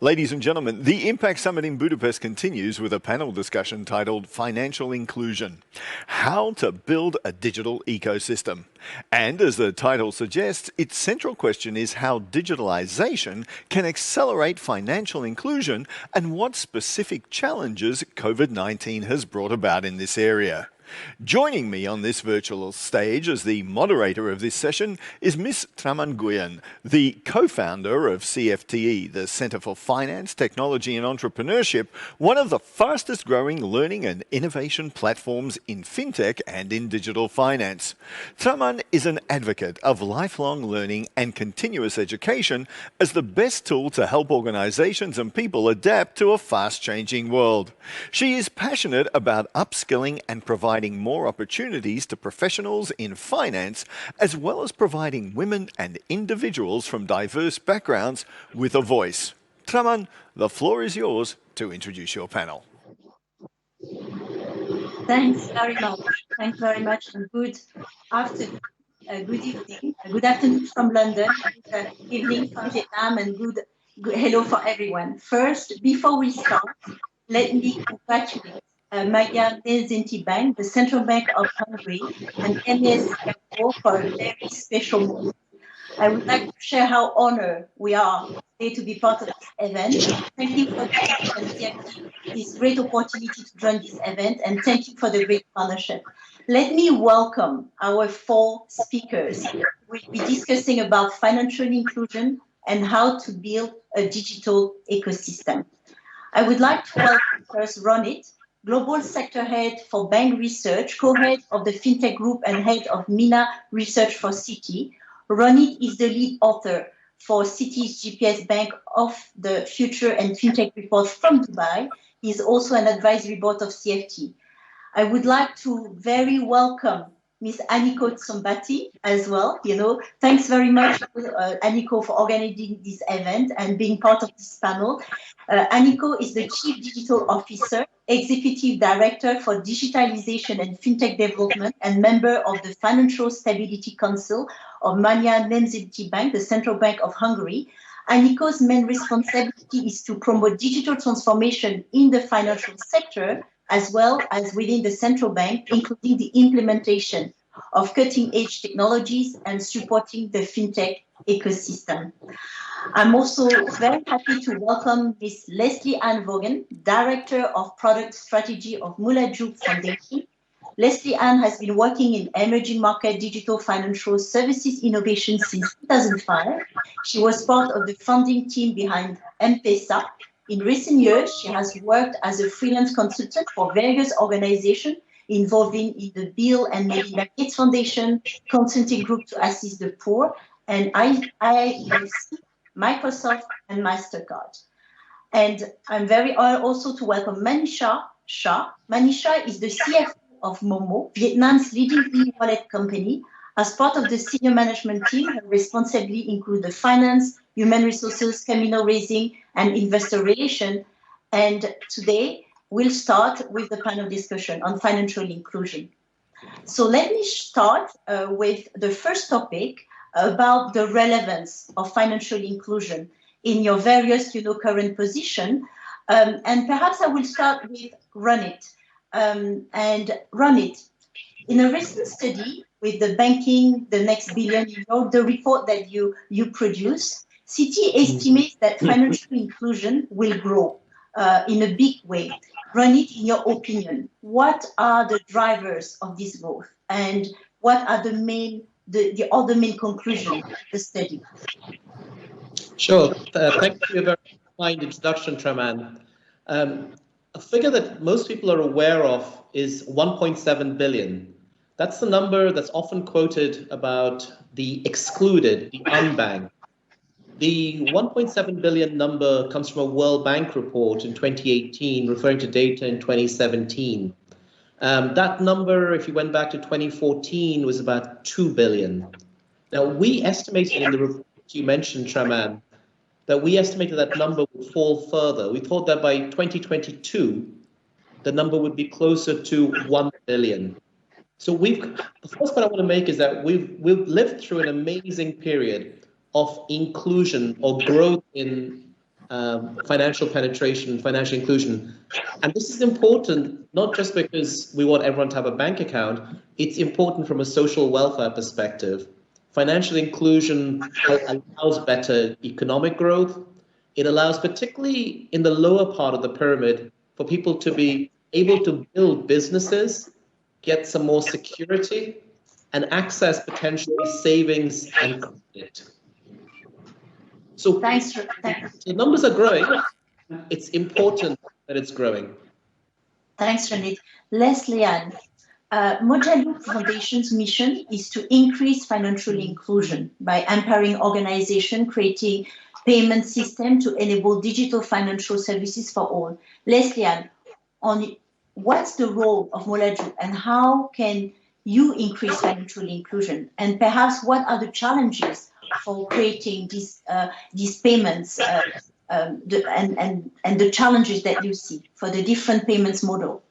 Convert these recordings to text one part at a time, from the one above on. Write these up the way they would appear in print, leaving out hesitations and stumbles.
Ladies and gentlemen, the Impact Summit in Budapest continues with a panel discussion titled Financial Inclusion, How to Build a Digital Ecosystem. And as the title suggests, its central question is how digitalization can accelerate financial inclusion and what specific challenges COVID-19 has brought about in this area. Joining me on this virtual stage as the moderator of this session is Ms. Tram Anh Nguyen, the co-founder of CFTE, the Centre for Finance, Technology and Entrepreneurship, one of the fastest growing learning and innovation platforms in fintech and in digital finance. Tram Anh is an advocate of lifelong learning and continuous education as the best tool to help organizations and people adapt to a fast-changing world. She is passionate about upskilling and providing more opportunities to professionals in finance, as well as providing women and individuals from diverse backgrounds with a voice. Tram Anh, the floor is yours to introduce your panel. Thanks very much. Thanks very much, and good afternoon. Good evening. Good afternoon from London. Good evening from Vietnam, and good hello for everyone. First, before we start, let me congratulate Magyar Nemzeti Bank, the Central Bank of Hungary, and MNB Sigapore for a very special moment. I would like to share how honored we are today to be part of this event. Thank you for this great opportunity to join this event, and thank you for the great partnership. Let me welcome our four speakers. We'll be discussing about financial inclusion and how to build a digital ecosystem. I would like to welcome first Ronit, Global Sector Head for Bank Research, co-head of the FinTech Group and head of MENA Research for Citi. Ronit is the lead author for Citi's GPS Bank of the Future and FinTech Report from Dubai. He is also an advisory board of CFTE. I would like to very welcome Ms. Anikó Szombati as well. Thanks very much, Anikó, for organizing this event and being part of this panel. Anikó is the Chief Digital Officer, Executive Director for Digitalization and FinTech Development, and member of the Financial Stability Council of Magyar Nemzeti Bank, the Central Bank of Hungary. Anikó's main responsibility is to promote digital transformation in the financial sector, as well as within the central bank, including the implementation of cutting-edge technologies and supporting the fintech ecosystem. I'm also very happy to welcome Ms. Lesley-Ann Vaughan, Director of Product Strategy of Majaloop Foundation. Lesley-Ann has been working in emerging market digital financial services innovation since 2005. She was part of the founding team behind M-Pesa. In recent years, she has worked as a freelance consultant for various organizations involving in the Bill and Melinda Gates Foundation, Consulting Group to Assist the Poor, and IIFC, Microsoft, and MasterCard. And I'm very honored also to welcome Manisha Shah. Manisha is the CFO of MoMo, Vietnam's leading e-wallet company. As part of the senior management team, her responsibilities include the finance, human resources, capital raising, and investor relations. And today, we'll start with the panel discussion on financial inclusion. So let me start with the first topic about the relevance of financial inclusion in your various, current position. And perhaps I will start with Ronit. And Ronit, in a recent study with the Banking the Next Billion, the report that you produce, Citi estimates that financial inclusion will grow in a big way. Ronit, in your opinion, what are the drivers of this growth, and what are the other main conclusions of the study? Sure. Thank you for a very kind introduction, Tram Anh. A figure that most people are aware of is 1.7 billion. That's the number that's often quoted about the excluded, the unbanked. The 1.7 billion number comes from a World Bank report in 2018, referring to data in 2017. That number, if you went back to 2014, was about 2 billion. Now, we estimated in the report you mentioned, Tram Anh, that we estimated that number would fall further. We thought that by 2022, the number would be closer to 1 billion. So the first point I want to make is that we've lived through an amazing period of inclusion or growth in financial penetration, financial inclusion. And this is important, not just because we want everyone to have a bank account, it's important from a social welfare perspective. Financial inclusion allows better economic growth. It allows, particularly in the lower part of the pyramid, for people to be able to build businesses, get some more security, and access potentially savings and credit. So Thanks. the numbers are growing. It's important that it's growing. Thanks, Ronit. Lesley-Ann, Majaloop Foundation's mission is to increase financial inclusion by empowering organizations, creating payment system to enable digital financial services for all. Lesley-Ann, what's the role of Majaloop and how can you increase financial inclusion? And perhaps what are the challenges for creating these payments and the challenges that you see for the different payments model?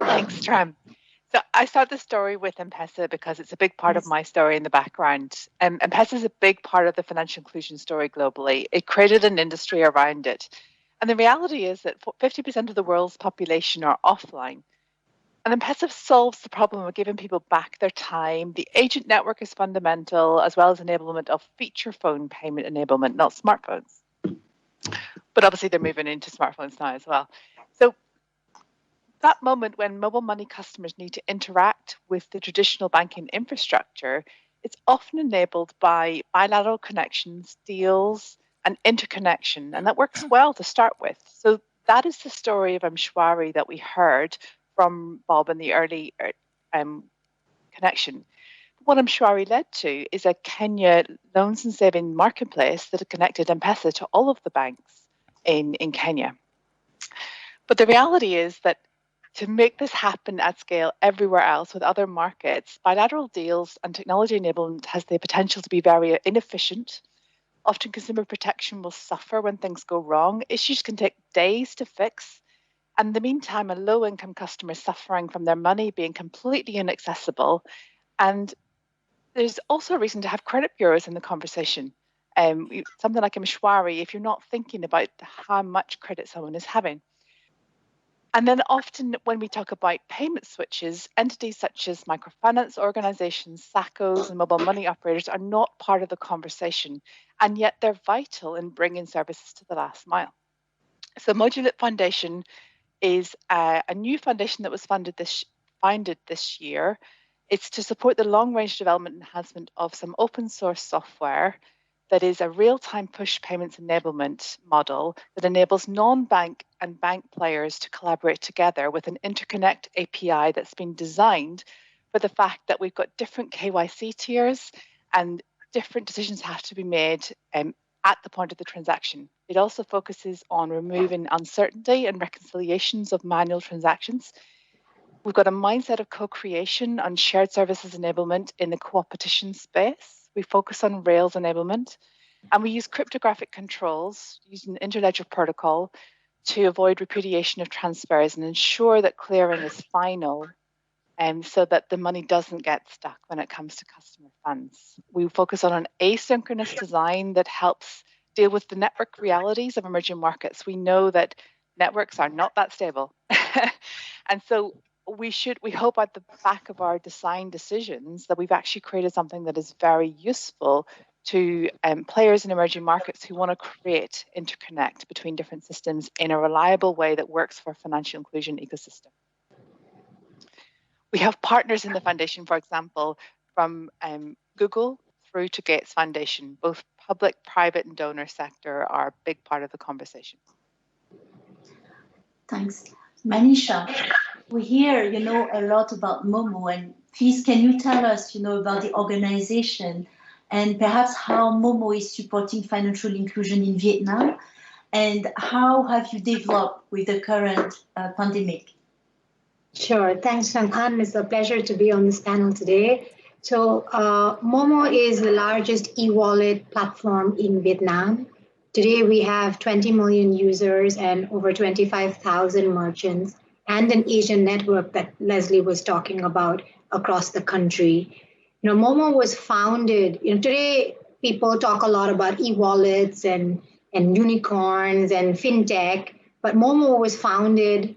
Thanks, Tram. So I start the story with M-Pesa because it's a big part of my story in the background. M-Pesa is a big part of the financial inclusion story globally. It created an industry around it. And the reality is that 50% of the world's population are offline. And M-Pesa solves the problem of giving people back their time. The agent network is fundamental, as well as enablement of feature phone payment enablement, not smartphones. But obviously they're moving into smartphones now as well. So that moment when mobile money customers need to interact with the traditional banking infrastructure, it's often enabled by bilateral connections, deals, and interconnection. And that works well to start with. So that is the story of M-Shwari that we heard from Bob in the early connection. What M-Shwari led to is a Kenya loans and saving marketplace that had connected M-Pesa to all of the banks in Kenya. But the reality is that to make this happen at scale everywhere else with other markets, bilateral deals and technology enablement has the potential to be very inefficient. Often consumer protection will suffer when things go wrong. Issues can take days to fix. And in the meantime, a low-income customer is suffering from their money being completely inaccessible. And there's also a reason to have credit bureaus in the conversation. Something like M-Shwari, if you're not thinking about how much credit someone is having. And then often when we talk about payment switches, entities such as microfinance organizations, SACCOs, and mobile money operators are not part of the conversation. And yet they're vital in bringing services to the last mile. So Modulate Foundation is a new foundation that was founded this year. It's to support the long-range development and enhancement of some open source software that is a real-time push payments enablement model that enables non-bank and bank players to collaborate together with an interconnect API that's been designed for the fact that we've got different KYC tiers and different decisions have to be made at the point of the transaction. It also focuses on removing uncertainty and reconciliations of manual transactions. We've got a mindset of co-creation on shared services enablement in the co-opetition space. We focus on Rails enablement, and we use cryptographic controls using the interledger protocol to avoid repudiation of transfers and ensure that clearing is final, so that the money doesn't get stuck when it comes to customer funds. We focus on an asynchronous design that helps deal with the network realities of emerging markets. We know that networks are not that stable. And so we hope at the back of our design decisions that we've actually created something that is very useful to players in emerging markets who want to create interconnect between different systems in a reliable way that works for a financial inclusion ecosystem. We have partners in the foundation, for example, from Google through to Gates Foundation. Both public, private, and donor sector are a big part of the conversation. Thanks. Manisha, we hear, a lot about MoMo, and please, can you tell us, about the organization and perhaps how MoMo is supporting financial inclusion in Vietnam, and how have you developed with the current pandemic? Sure. Thanks, Tram Anh. It's a pleasure to be on this panel today. So MoMo is the largest e-wallet platform in Vietnam. Today, we have 20 million users and over 25,000 merchants and an agent network that Leslie was talking about across the country. MoMo was founded, today people talk a lot about e-wallets and unicorns and fintech, but MoMo was founded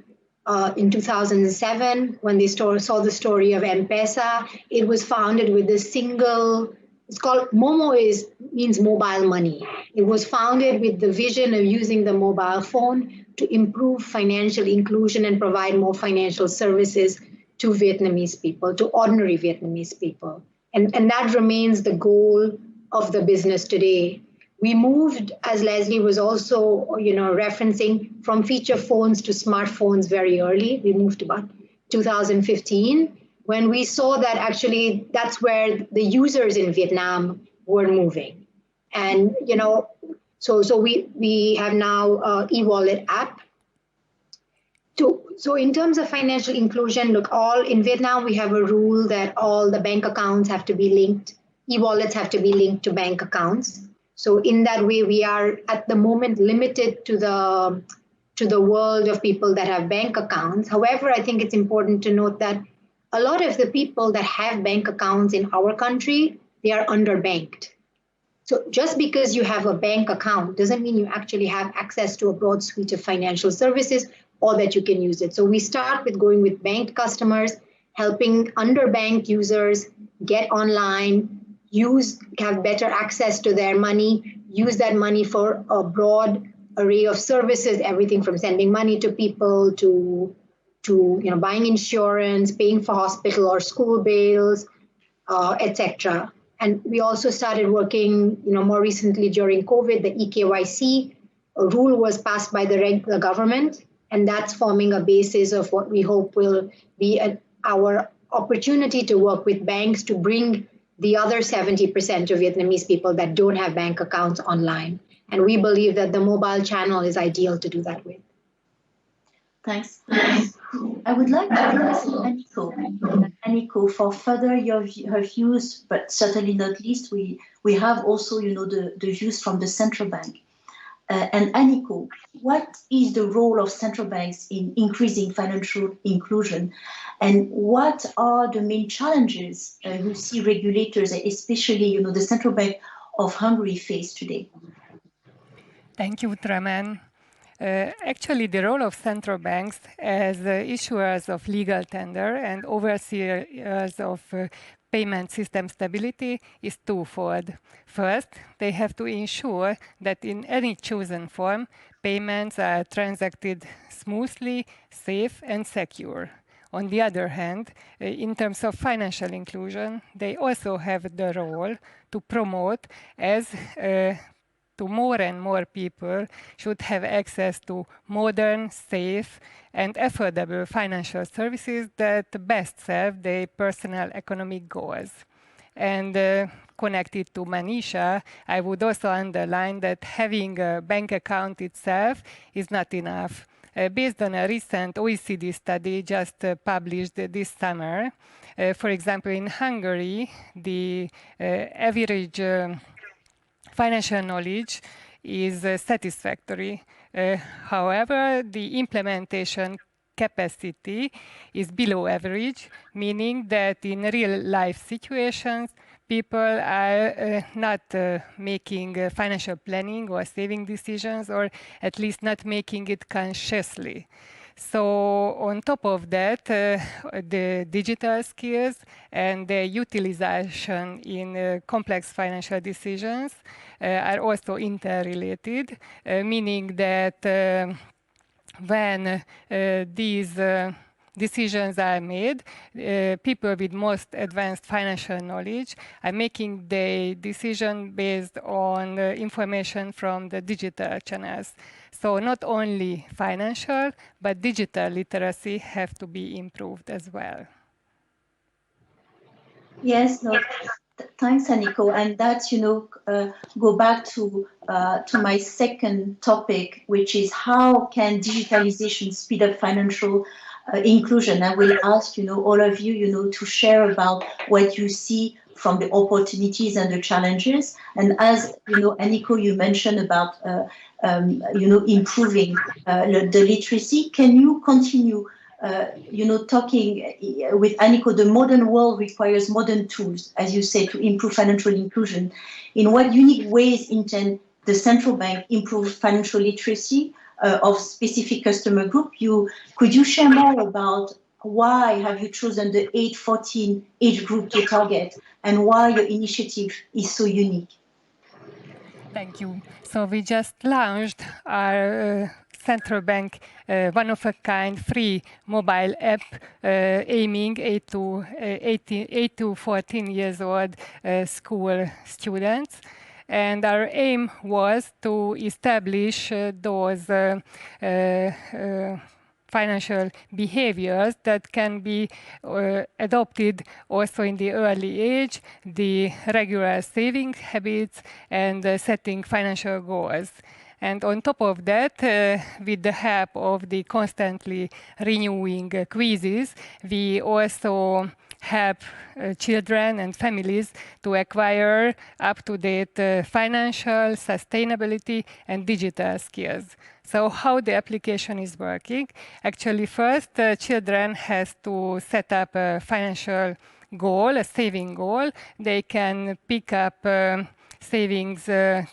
in 2007 when they saw the story of M-Pesa. It was founded with a single, it's called, MoMo means mobile money. It was founded with the vision of using the mobile phone to improve financial inclusion and provide more financial services to Vietnamese people, to ordinary Vietnamese people. And that remains the goal of the business today. We moved, as Leslie was also, referencing, from feature phones to smartphones very early. We moved about 2015, when we saw that actually that's where the users in Vietnam were moving. And, so we have now e-wallet app. So in terms of financial inclusion, look, in Vietnam, we have a rule that all the bank accounts have to be linked, e-wallets have to be linked to bank accounts. So in that way, we are at the moment limited to the world of people that have bank accounts. However, I think it's important to note that a lot of the people that have bank accounts in our country, they are underbanked. So just because you have a bank account doesn't mean you actually have access to a broad suite of financial services or that you can use it. So we start with going with banked customers, helping underbanked users get online, have better access to their money, use that money for a broad array of services, everything from sending money to people to buying insurance, paying for hospital or school bills, etc. And we also started working, more recently during COVID, the eKYC rule was passed by the government, and that's forming a basis of what we hope will be our opportunity to work with banks to bring the other 70% of Vietnamese people that don't have bank accounts online. And we believe that the mobile channel is ideal to do that with. Thanks. I would like to ask Anikó for further her views, but certainly not least, we have also, the views from the central bank. And Anikó, what is the role of central banks in increasing financial inclusion? And what are the main challenges you see regulators, especially, the Central Bank of Hungary, face today? Thank you, Tram Anh. Actually, the role of central banks as issuers of legal tender and overseers of payment system stability is twofold. First, they have to ensure that in any chosen form, payments are transacted smoothly, safe, and secure. On the other hand, in terms of financial inclusion, they also have the role to promote as to more and more people should have access to modern, safe, and affordable financial services that best serve their personal economic goals. And connected to Manisha, I would also underline that having a bank account itself is not enough. Based on a recent OECD study just published this summer, for example, in Hungary, the average financial knowledge is satisfactory. However, the implementation capacity is below average, meaning that in real life situations, people are not making financial planning or saving decisions, or at least not making it consciously. So on top of that, the digital skills and the utilization in complex financial decisions are also interrelated, meaning that when these decisions are made, people with most advanced financial knowledge are making the decision based on information from the digital channels. So not only financial, but digital literacy have to be improved as well. Yes, no, thanks, Anikó. And that's, go back to my second topic, which is how can digitalization speed up financial inclusion? I will ask, all of you, to share about what you see from the opportunities and the challenges. And as, Anikó, you mentioned about, improving the literacy. Can you continue talking with Anikó, the modern world requires modern tools, as you say, to improve financial inclusion. In what unique ways intend the central bank improve financial literacy of specific customer group? Could you share more about why have you chosen the 8-14 age group to target, and why your initiative is so unique? Thank you. So we just launched our central bank one-of-a-kind free mobile app aiming 8 to 14 years old school students. And our aim was to establish those financial behaviors that can be adopted also in the early age, the regular saving habits and setting financial goals. And on top of that, with the help of the constantly renewing quizzes, we also help children and families to acquire up-to-date financial, sustainability, and digital skills. So how the application is working? Actually, first, children has to set up a financial goal, a saving goal. They can pick up savings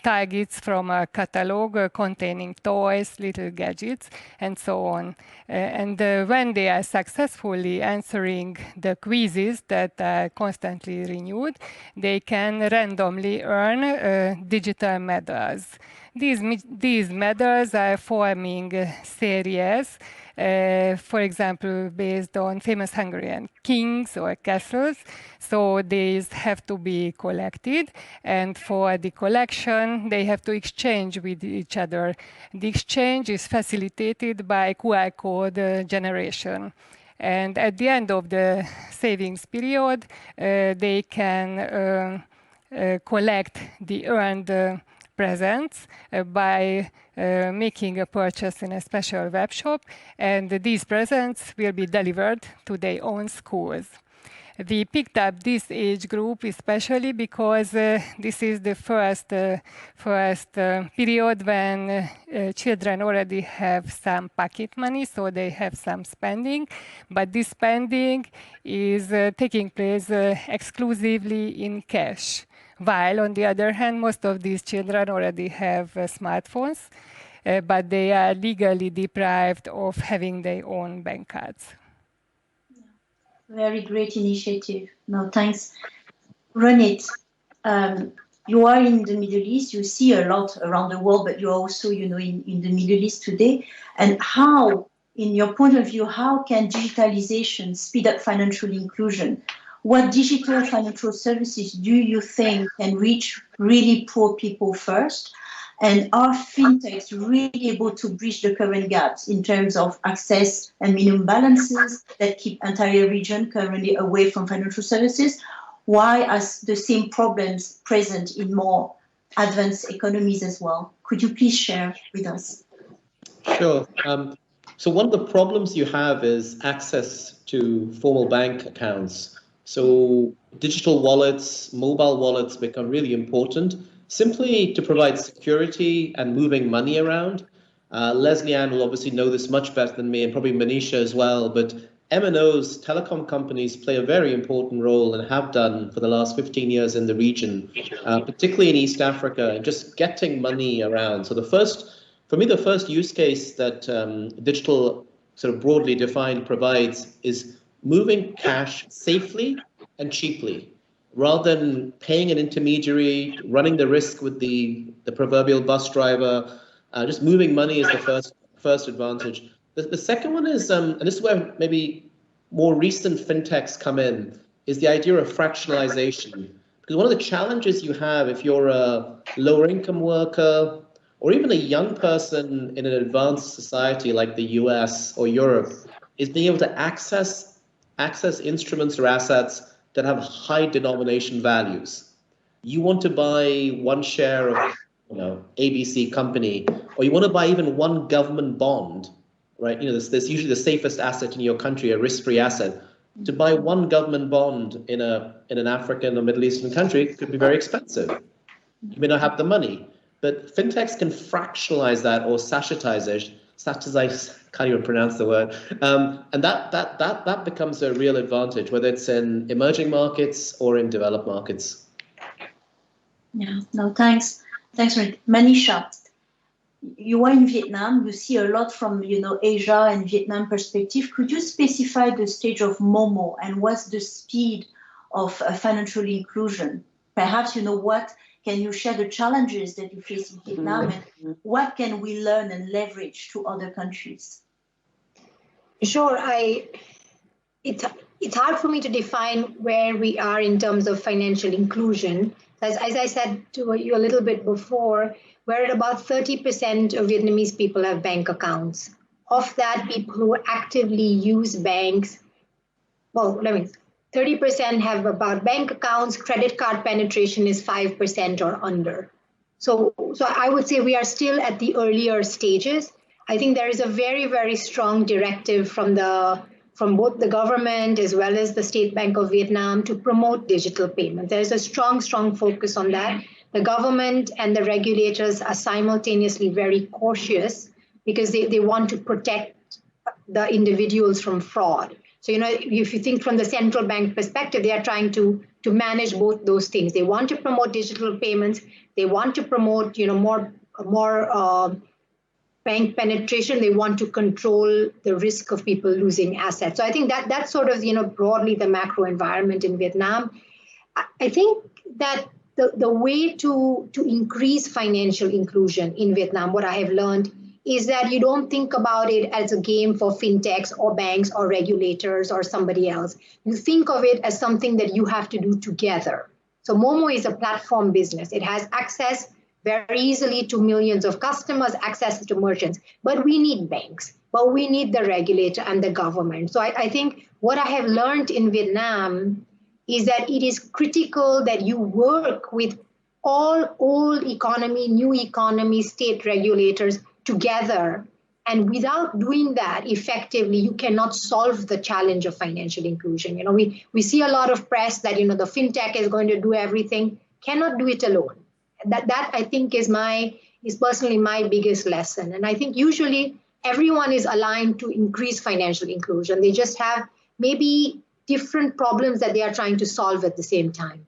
targets from a catalog containing toys, little gadgets, and so on. When they are successfully answering the quizzes that are constantly renewed, they can randomly earn digital medals. These medals are forming series, for example, based on famous Hungarian kings or castles. So these have to be collected, and for the collection, they have to exchange with each other. The exchange is facilitated by QR code generation. And at the end of the savings period, they can collect the earned presents by making a purchase in a special web shop, and these presents will be delivered to their own schools. We picked up this age group especially because this is the first period when children already have some pocket money, so they have some spending, but this spending is taking place exclusively in cash. While, on the other hand, most of these children already have smartphones, but they are legally deprived of having their own bank cards. Very great initiative. No, thanks. Ronit, you are in the Middle East. You see a lot around the world, but you're also, in the Middle East today. And how, in your point of view, how can digitalization speed up financial inclusion? What digital financial services do you think can reach really poor people first? And are fintechs really able to bridge the current gaps in terms of access and minimum balances that keep entire region currently away from financial services? Why are the same problems present in more advanced economies as well? Could you please share with us? Sure. So one of the problems you have is access to formal bank accounts. So digital wallets, mobile wallets become really important simply to provide security and moving money around. Lesley-Ann will obviously know this much better than me, and probably Manisha as well, but MNOs, telecom companies, play a very important role and have done for the last 15 years in the region, particularly in East Africa, and just getting money around. So for me, the first use case that digital sort of broadly defined provides is moving cash safely and cheaply, rather than paying an intermediary, running the risk with the proverbial bus driver. Just moving money is the first advantage. The second one is, and this is where maybe more recent fintechs come in, is the idea of fractionalization. Because one of the challenges you have if you're a lower income worker or even a young person in an advanced society like the US or Europe is being able to access instruments or assets that have high denomination values. You want to buy one share of ABC company, or you want to buy even one government bond, right? There's usually the safest asset in your country, a risk-free asset. To buy one government bond in an African or Middle Eastern country could be very expensive. You may not have the money, but fintechs can fractionalize that or sachetize can't even pronounce the word. And that becomes a real advantage, whether it's in emerging markets or in developed markets. Yeah, no, thanks. Thanks, Ronit. Manisha, you are in Vietnam, you see a lot from, Asia and Vietnam perspective. Could you specify the stage of MoMo and what's the speed of financial inclusion? Perhaps, what can you share the challenges that you face in Vietnam and what can we learn and leverage to other countries? Sure. It's hard for me to define where we are in terms of financial inclusion. As I said to you a little bit before, we're at about 30% of Vietnamese people have bank accounts. Of that, people who actively use banks, 30% have about bank accounts. Credit card penetration is 5% or under. So I would say we are still at the earlier stages. I think there is a very, very strong directive from both the government as well as the State Bank of Vietnam to promote digital payments. There's a strong focus on that. The government and the regulators are simultaneously very cautious because they want to protect the individuals from fraud. So, if you think from the central bank perspective, they are trying to manage both those things. They want to promote digital payments. They want to promote, more bank penetration. They want to control the risk of people losing assets. So I think that's sort of, broadly the macro environment in Vietnam. I think that the way to increase financial inclusion in Vietnam, what I have learned is that you don't think about it as a game for fintechs or banks or regulators or somebody else. You think of it as something that you have to do together. So MoMo is a platform business. It has access very easily to millions of customers, access to merchants. But we need banks, but we need the regulator and the government. So I think what I have learned in Vietnam is that it is critical that you work with all old economy, new economy, state regulators together. And without doing that effectively, you cannot solve the challenge of financial inclusion. We see a lot of press that, the fintech is going to do everything, cannot do it alone. That I think is personally my biggest lesson. And I think usually everyone is aligned to increase financial inclusion. They just have maybe different problems that they are trying to solve at the same time.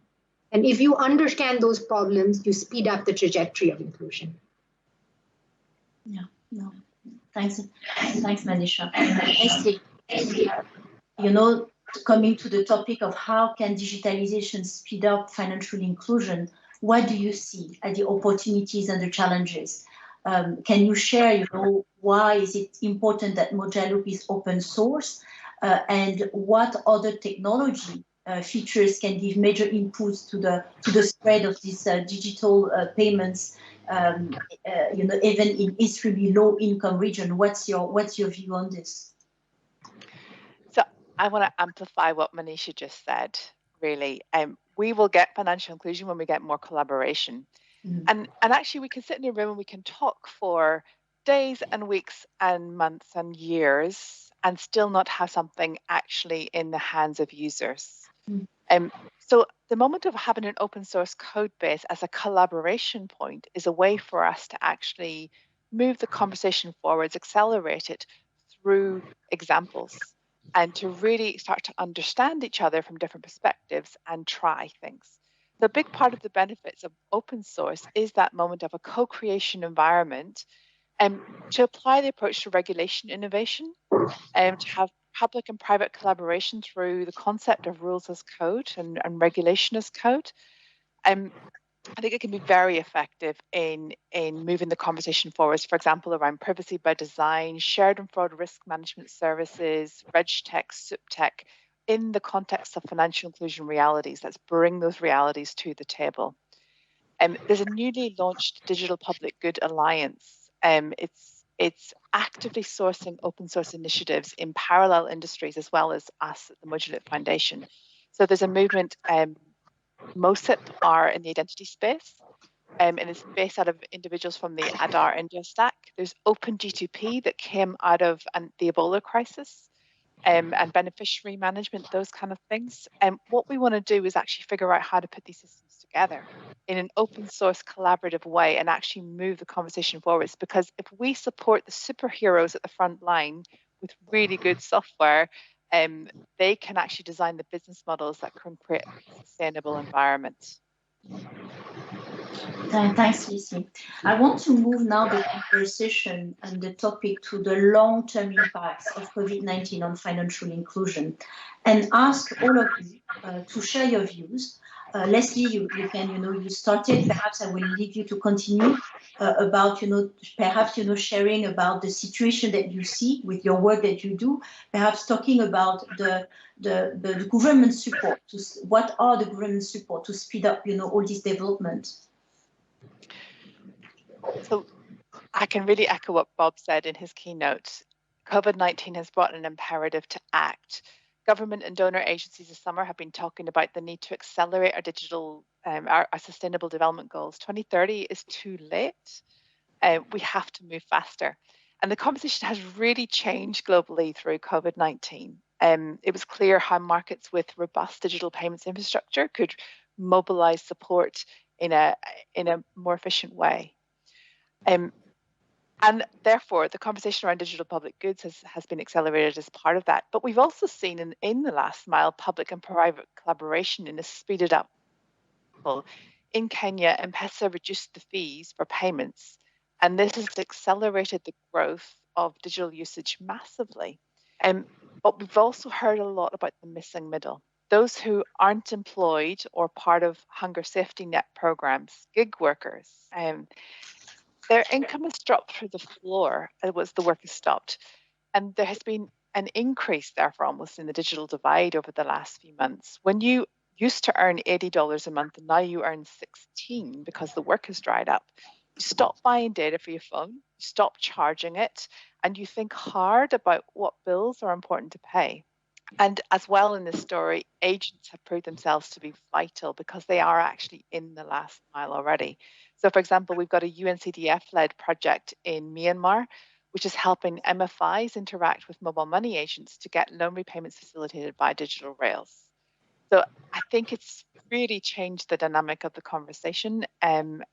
And if you understand those problems, you speed up the trajectory of inclusion. Yeah, no. Thanks, Manisha. Lesley, coming to the topic of how can digitalization speed up financial inclusion, what do you see as the opportunities and the challenges? Can you share, why is it important that Majaloop is open source, and what other technology features can give major inputs to the spread of these digital payments? Even in extremely low income region, what's your view on this? So I want to amplify what Manisha just said. Really, we will get financial inclusion when we get more collaboration, and actually we can sit in a room and we can talk for days and weeks and months and years and still not have something actually in the hands of users. So the moment of having an open source code base as a collaboration point is a way for us to actually move the conversation forwards, accelerate it through examples, and to really start to understand each other from different perspectives and try things. The big part of the benefits of open source is that moment of a co-creation environment, to apply the approach to regulation innovation, to have public and private collaboration through the concept of rules as code and regulation as code. I think it can be very effective in moving the conversation forwards, for example, around privacy by design, shared and fraud risk management services, RegTech, SupTech, in the context of financial inclusion realities. Let's bring those realities to the table. There's a newly launched Digital Public Good Alliance. It's actively sourcing open source initiatives in parallel industries as well as us at the Modulate Foundation. So there's a movement, MOSIP are in the identity space, and it's based out of individuals from the Aadhaar India stack. There's OpenG2P that came out of the Ebola crisis, and beneficiary management, those kind of things. And what we want to do is actually figure out how to put these systems together in an open source collaborative way and actually move the conversation forwards. Because if we support the superheroes at the front line with really good software, they can actually design the business models that can create a sustainable environment. Thanks, Lesley. I want to move now the conversation and the topic to the long-term impacts of COVID-19 on financial inclusion, and ask all of you to share your views. Lesley, you can, you started. Perhaps I will leave you to continue about, perhaps, sharing about the situation that you see with your work that you do. Perhaps talking about the government support. What are the government support to speed up, all this development? So I can really echo what Bob said in his keynote. COVID-19 has brought an imperative to act. Government and donor agencies this summer have been talking about the need to accelerate our digital, our sustainable development goals. 2030 is too late. We have to move faster. And the conversation has really changed globally through COVID-19. It was clear how markets with robust digital payments infrastructure could mobilize support in a more efficient way. And therefore, the conversation around digital public goods has been accelerated as part of that. But we've also seen in the last mile, public and private collaboration in a speeded up. In Kenya, M-Pesa reduced the fees for payments, and this has accelerated the growth of digital usage massively. But we've also heard a lot about the missing middle. Those who aren't employed or part of hunger safety net programs, gig workers, their income has dropped through the floor as the work has stopped. And there has been an increase, therefore, almost in the digital divide over the last few months. When you used to earn $80 a month and now you earn 16 because the work has dried up, you stop buying data for your phone, you stop charging it, and you think hard about what bills are important to pay. And as well in this story, agents have proved themselves to be vital because they are actually in the last mile already. So, for example, we've got a UNCDF-led project in Myanmar, which is helping MFIs interact with mobile money agents to get loan repayments facilitated by digital rails. So I think it's really changed the dynamic of the conversation, and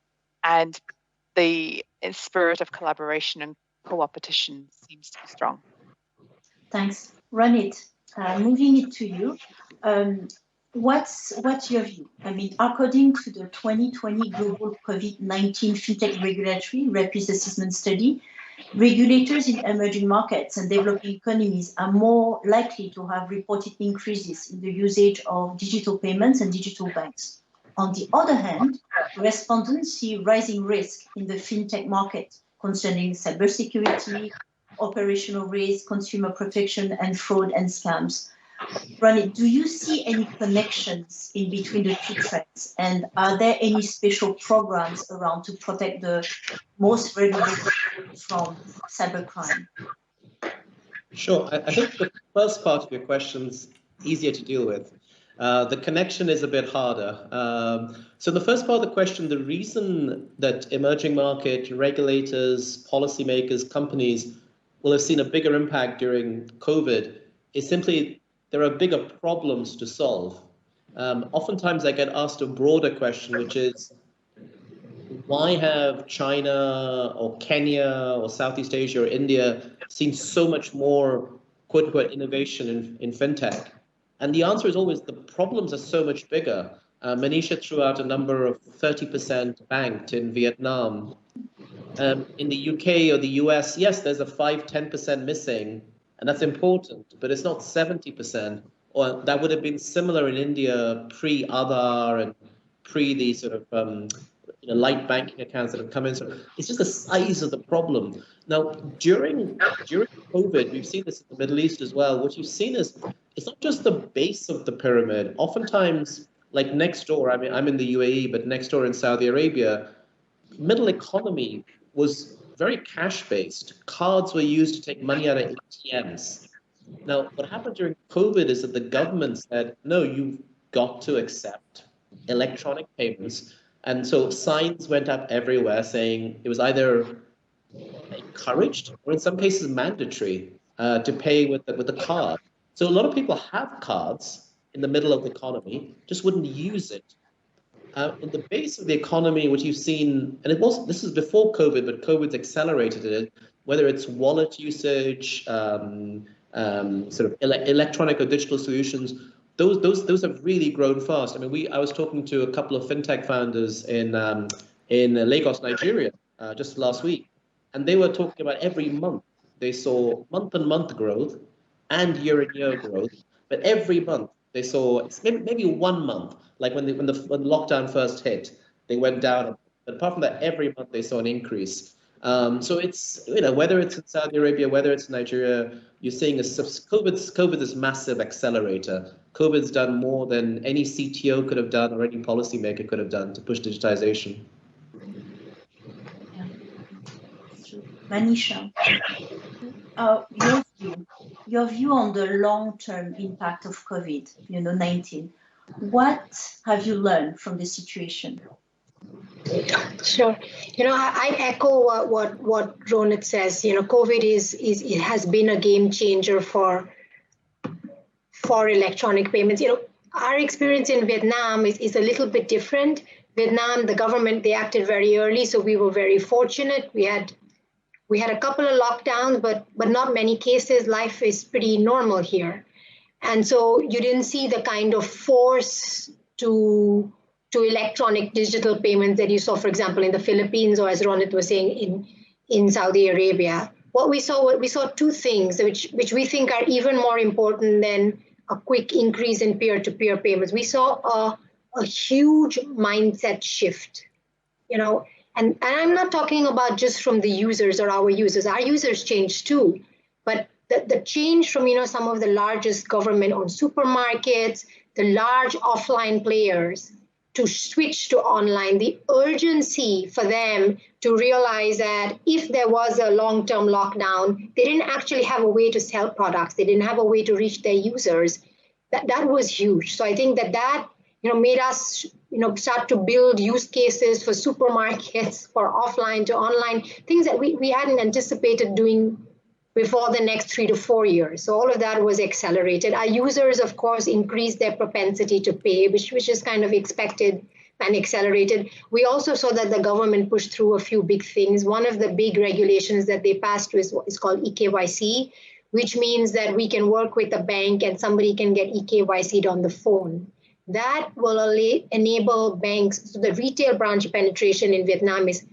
the spirit of collaboration and co-opetition seems to be strong. Thanks. Ronit, moving it to you. What's your view? I mean, according to the 2020 Global COVID-19 FinTech Regulatory Rapid Assessment Study, regulators in emerging markets and developing economies are more likely to have reported increases in the usage of digital payments and digital banks. On the other hand, respondents see rising risk in the FinTech market concerning cybersecurity, operational risk, consumer protection, and fraud and scams. Ronit, do you see any connections in between the two trends? And are there any special programs around to protect the most vulnerable from cybercrime? Sure. I think the first part of your question's easier to deal with. The connection is a bit harder. So the first part of the question, the reason that emerging market regulators, policymakers, companies will have seen a bigger impact during COVID is simply there are bigger problems to solve. Oftentimes I get asked a broader question, which is, why have China or Kenya or Southeast Asia or India seen so much more quote unquote innovation in fintech? And the answer is always the problems are so much bigger. Manisha threw out a number of 30% banked in Vietnam. In the UK or the US, yes, there's a 5-10% missing, and that's important, but it's not 70%. Or that would have been similar in India pre-Aadhaar and pre the sort of light banking accounts that have come in. So it's just the size of the problem. Now, during COVID, we've seen this in the Middle East as well. What you've seen is it's not just the base of the pyramid. Oftentimes, like next door, I mean, I'm in the UAE, but next door in Saudi Arabia, middle economy was very cash-based. Cards were used to take money out of ATMs. Now, what happened during COVID is that the government said, no, you've got to accept electronic payments. And so signs went up everywhere saying it was either encouraged or in some cases mandatory to pay with the card. So a lot of people have cards in the middle of the economy, just wouldn't use it. In the base of the economy, what you've seen, and this is before COVID, but COVID's accelerated it, whether it's wallet usage, sort of electronic or digital solutions, those have really grown fast. I mean, I was talking to a couple of fintech founders in Lagos, Nigeria, just last week, and they were talking about every month they saw month-on-month growth and year-on-year growth, but every month they saw maybe 1 month, like when the lockdown first hit, they went down. But apart from that, every month they saw an increase. So it's, whether it's in Saudi Arabia, whether it's Nigeria, you're seeing COVID is massive accelerator. COVID's done more than any CTO could have done or any policymaker could have done to push digitization. Manisha, your view on the long-term impact of COVID-19. What have you learned from the situation? Sure. I echo what Ronit says. COVID it has been a game changer for electronic payments. Our experience in Vietnam is a little bit different. Vietnam, the government, they acted very early, so we were very fortunate. We had a couple of lockdowns, but not many cases. Life is pretty normal here. And so you didn't see the kind of force to electronic digital payments that you saw, for example, in the Philippines, or as Ronit was saying, in Saudi Arabia. We saw two things which we think are even more important than a quick increase in peer-to-peer payments. We saw a huge mindset shift, and I'm not talking about just from the users or our users. Our users changed too, but the change from some of the largest government-owned supermarkets, the large offline players, to switch to online, the urgency for them to realize that if there was a long-term lockdown, they didn't actually have a way to sell products. They didn't have a way to reach their users. That was huge. So I think that made us start to build use cases for supermarkets, for offline to online, things that we hadn't anticipated doing before the next 3 to 4 years. So all of that was accelerated. Our users, of course, increased their propensity to pay, which is kind of expected and accelerated. We also saw that the government pushed through a few big things. One of the big regulations that they passed is called eKYC, which means that we can work with a bank and somebody can get eKYC'd on the phone. That will enable banks. So the retail branch penetration in Vietnam is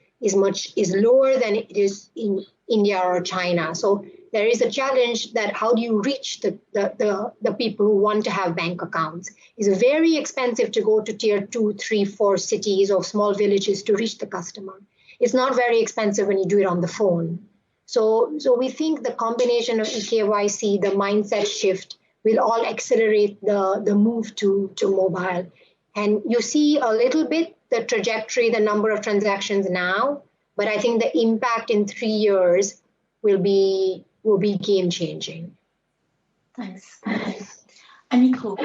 lower than it is in India or China. So there is a challenge that how do you reach the people who want to have bank accounts? It's very expensive to go to tier 2, 3, 4 cities or small villages to reach the customer. It's not very expensive when you do it on the phone. So we think the combination of eKYC, the mindset shift, will all accelerate the move to mobile. And you see a little bit the trajectory, the number of transactions now, but I think the impact in 3 years will be game changing. Thanks. Anikó,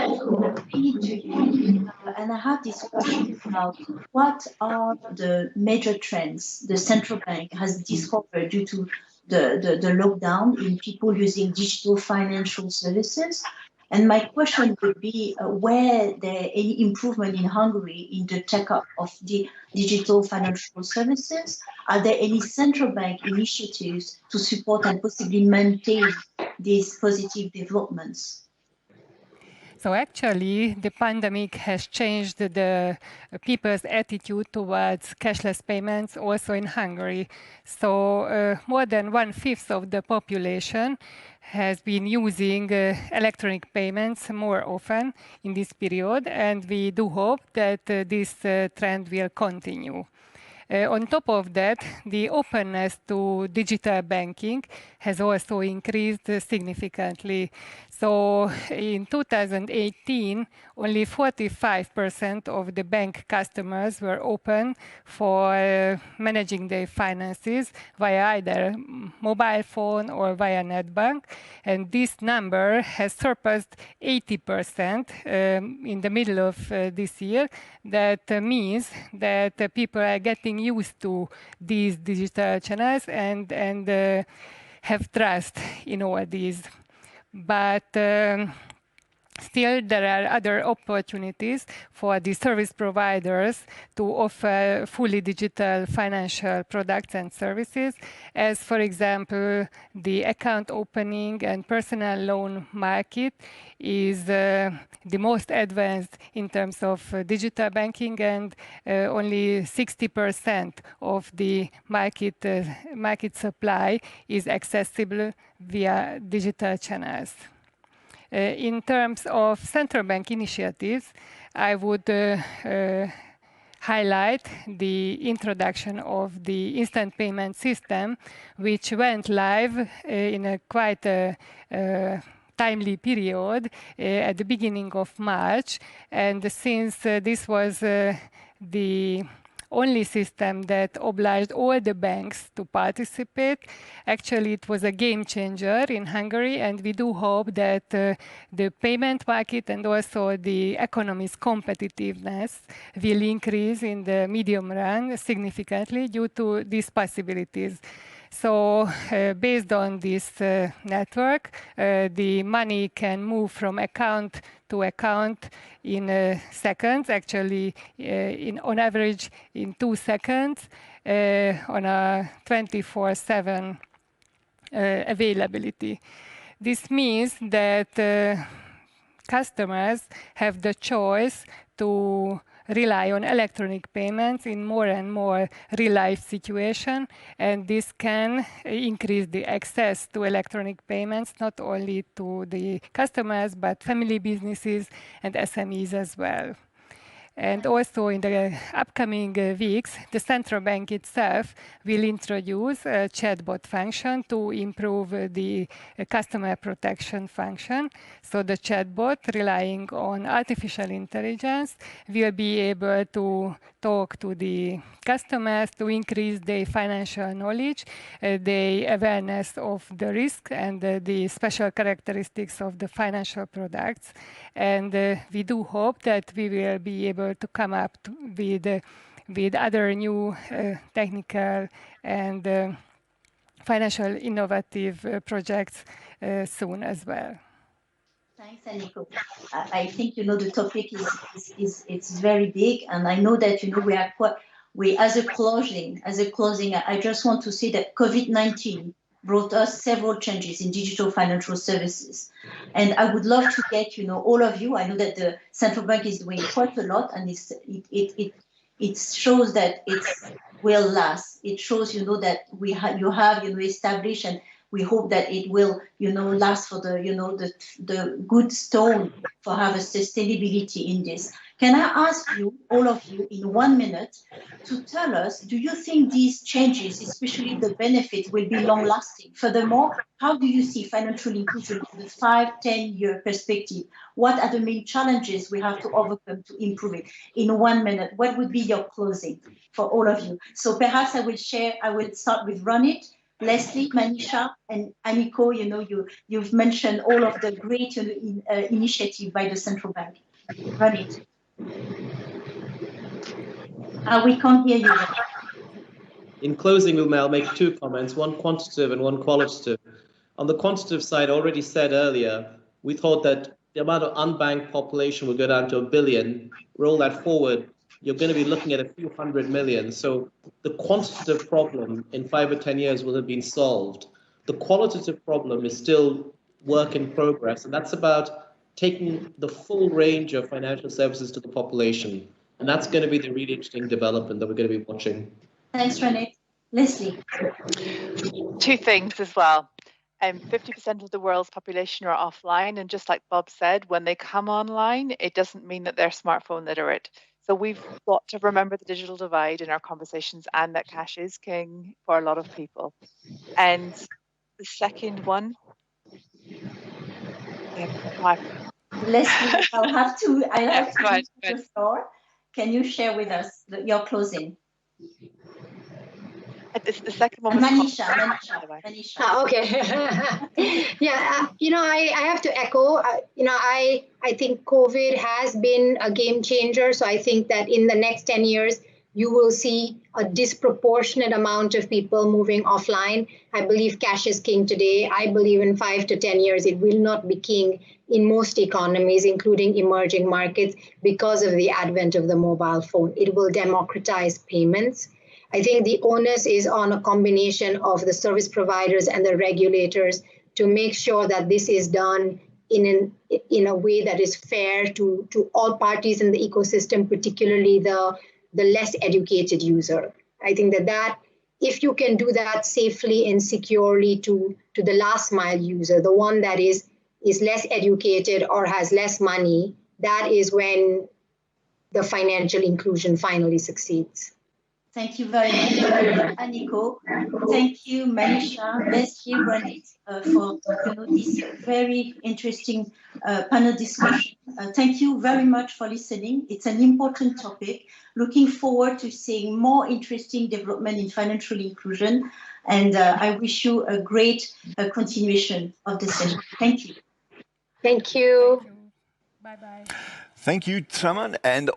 and I have this question about what are the major trends the central bank has discovered due to the lockdown in people using digital financial services? And my question would be, were there any improvement in Hungary in the take-up of the digital financial services? Are there any central bank initiatives to support and possibly maintain these positive developments? So actually, the pandemic has changed the people's attitude towards cashless payments also in Hungary. So more than 1/5 of the population has been using electronic payments more often in this period, and we do hope that this trend will continue. On top of that, the openness to digital banking has also increased significantly. So in 2018, only 45% of the bank customers were open for managing their finances via either mobile phone or via net bank. And this number has surpassed 80% in the middle of this year. That means that people are getting used to these digital channels and have trust in all these. But Still, there are other opportunities for the service providers to offer fully digital financial products and services, as, for example, the account opening and personal loan market is the most advanced in terms of digital banking, and only 60% of the market supply is accessible via digital channels. In terms of central bank initiatives, I would highlight the introduction of the instant payment system, which went live in a quite timely period at the beginning of March. And since this was the only system that obliged all the banks to participate, actually it was a game changer in Hungary, and we do hope that the payment market and also the economy's competitiveness will increase in the medium run significantly due to these possibilities. So based on this network, the money can move from account to account in seconds, actually on average in 2 seconds, on a 24/7 availability. This means that customers have the choice to rely on electronic payments in more and more real-life situation, and this can increase the access to electronic payments, not only to the customers, but family businesses and SMEs as well. And also in the upcoming weeks, the central bank itself will introduce a chatbot function to improve the customer protection function. So the chatbot, relying on artificial intelligence, will be able to talk to the customers to increase their financial knowledge, the awareness of the risk and the special characteristics of the financial products. And we do hope that we will be able to come up with other new technical and financial innovative projects soon as well. Thanks, Anikó. I think the topic is very big, and I know that we as a closing, I just want to say that COVID-19 brought us several changes in digital financial services, and I would love to get all of you. I know that the central bank is doing quite a lot, and it shows that it will last. It shows that you have established, and we hope that it will last for the good stone for have a sustainability in this. Can I ask you, all of you, in 1 minute, to tell us, do you think these changes, especially the benefit, will be long-lasting? Furthermore, how do you see financial inclusion in the 5-10-year perspective? What are the main challenges we have to overcome to improve it? In 1 minute, what would be your closing for all of you? So perhaps I will start with Ronit, Lesley, Manisha, and Anikó. You've mentioned all of the great initiative by the central bank. Ronit. We can't hear you. In closing, I'll make 2 comments, one quantitative and one qualitative. On the quantitative side, I already said earlier, we thought that the amount of unbanked population will go down to 1 billion. Roll that forward, you're going to be looking at a few 100 million. So the quantitative problem in 5 or 10 years will have been solved. The qualitative problem is still work in progress, and that's about taking the full range of financial services to the population. And that's going to be the really interesting development that we're going to be watching. Thanks, Ronit. Lesley. 2 things as well. 50% of the world's population are offline. And just like Bob said, when they come online, it doesn't mean that they're smartphone literate. So we've got to remember the digital divide in our conversations, and that cash is king for a lot of people. And the second one, Lesley, I'll have to the floor. Can you share with us your closing? It's the second one. Manisha. Okay. Yeah, I have to echo. I think COVID has been a game changer. So I think that in the next 10 years, you will see a disproportionate amount of people moving offline. I believe cash is king today. I believe in 5 to 10 years, it will not be king in most economies, including emerging markets, because of the advent of the mobile phone. It will democratize payments. I think the onus is on a combination of the service providers and the regulators to make sure that this is done in a way that is fair to all parties in the ecosystem, particularly the less educated user. I think that if you can do that safely and securely to the last mile user, the one that is less educated or has less money, that is when the financial inclusion finally succeeds. Thank you very much, Anikó. Thank you, Manisha, Lesley, Ronit, for this very interesting panel discussion. Thank you very much for listening. It's an important topic. Looking forward to seeing more interesting development in financial inclusion. And I wish you a great continuation of the session. Thank you. Thank you. Bye-bye. Thank you, Tram Anh, and